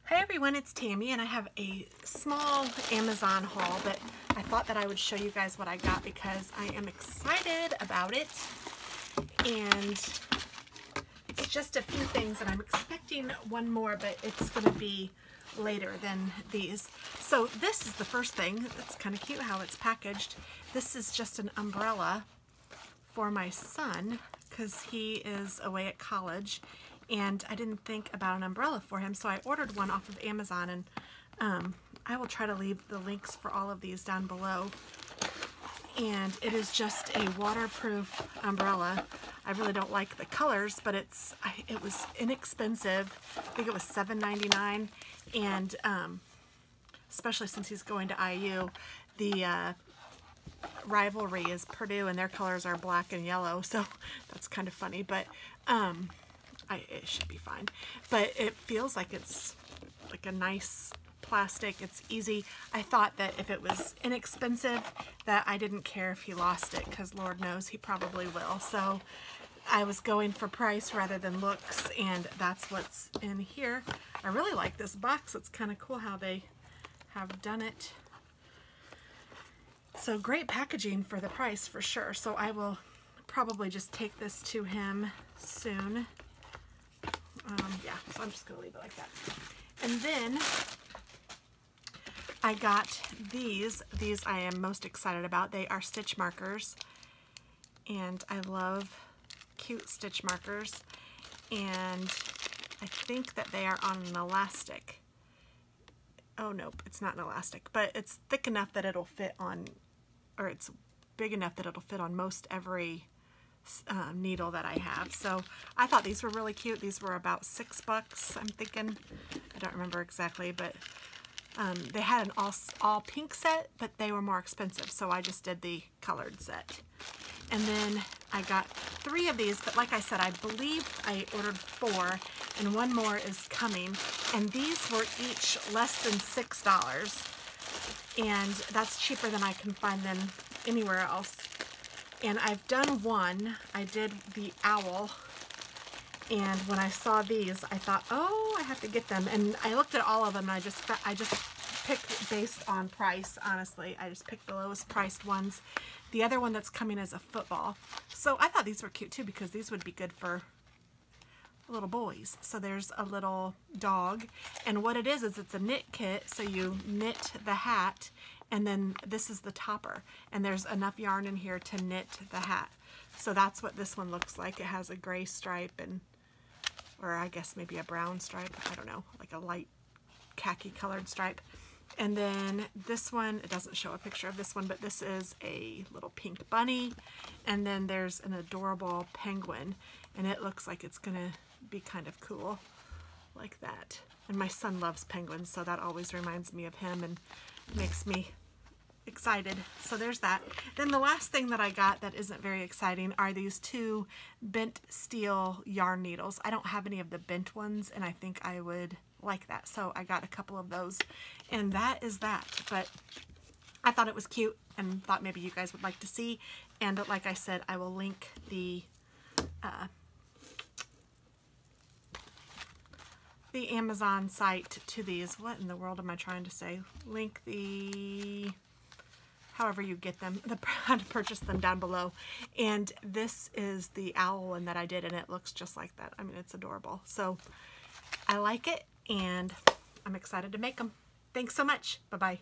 Hi everyone, it's Tammy and I have a small Amazon haul, but I thought that I would show you guys what I got because I am excited about it. And it's just a few things, and I'm expecting one more, but it's going to be later than these. So this is the first thing. It's kind of cute how it's packaged. This is just an umbrella for my son because he is away at college. And I didn't think about an umbrella for him, so I ordered one off of Amazon, and I will try to leave the links for all of these down below. And it is just a waterproof umbrella. I really don't like the colors, but it was inexpensive. I think it was $7.99, and especially since he's going to IU, the rivalry is Purdue, and their colors are black and yellow, so that's kind of funny, but it should be fine. But it feels like it's like a nice plastic. It's easy. I thought that if it was inexpensive that I didn't care if he lost it, because Lord knows he probably will. So I was going for price rather than looks, and that's what's in here. I really like this box. It's kind of cool how they have done it. So great packaging for the price for sure. So I will probably just take this to him soon. Yeah, so I'm just going to leave it like that. And then I got these. These I am most excited about. They are stitch markers, and I love cute stitch markers. And I think that they are on an elastic. Oh, nope, it's not an elastic, but it's thick enough that it'll fit on, or it's big enough that it'll fit on most every needle that I have. So I thought these were really cute. These were about $6, I'm thinking. I don't remember exactly, but they had an all pink set, but they were more expensive, so I just did the colored set. And then I got 3 of these, but like I said, I believe I ordered 4, and one more is coming, and these were each less than $6, and that's cheaper than I can find them anywhere else. And I've done one. I did the owl, and when I saw these, I thought, oh, I have to get them. And I looked at all of them, and I just picked based on price, honestly. I just picked the lowest priced ones. The other one that's coming is a football. So I thought these were cute too, because these would be good for little boys. So there's a little dog, and what it is it's a knit kit. So you knit the hat, and then this is the topper, and there's enough yarn in here to knit the hat. So that's what this one looks like. It has a gray stripe, and or I guess maybe a brown stripe, I don't know, like a light khaki colored stripe. And then this one, it doesn't show a picture of this one, but this is a little pink bunny, and then there's an adorable penguin, and it looks like it's gonna be kind of cool like that. And my son loves penguins, so that always reminds me of him and makes me excited. So there's that. Then the last thing that I got that isn't very exciting are these 2 bent steel yarn needles. I don't have any of the bent ones, and I think I would like that, so I got a couple of those, and that is that. But I thought it was cute and thought maybe you guys would like to see, and like I said, I will link the Amazon site to these. What in the world am I trying to say? Link the, however you get them, how to purchase them down below. And this is the owl one that I did, and it looks just like that. I mean, it's adorable. So I like it, and I'm excited to make them. Thanks so much. Bye-bye.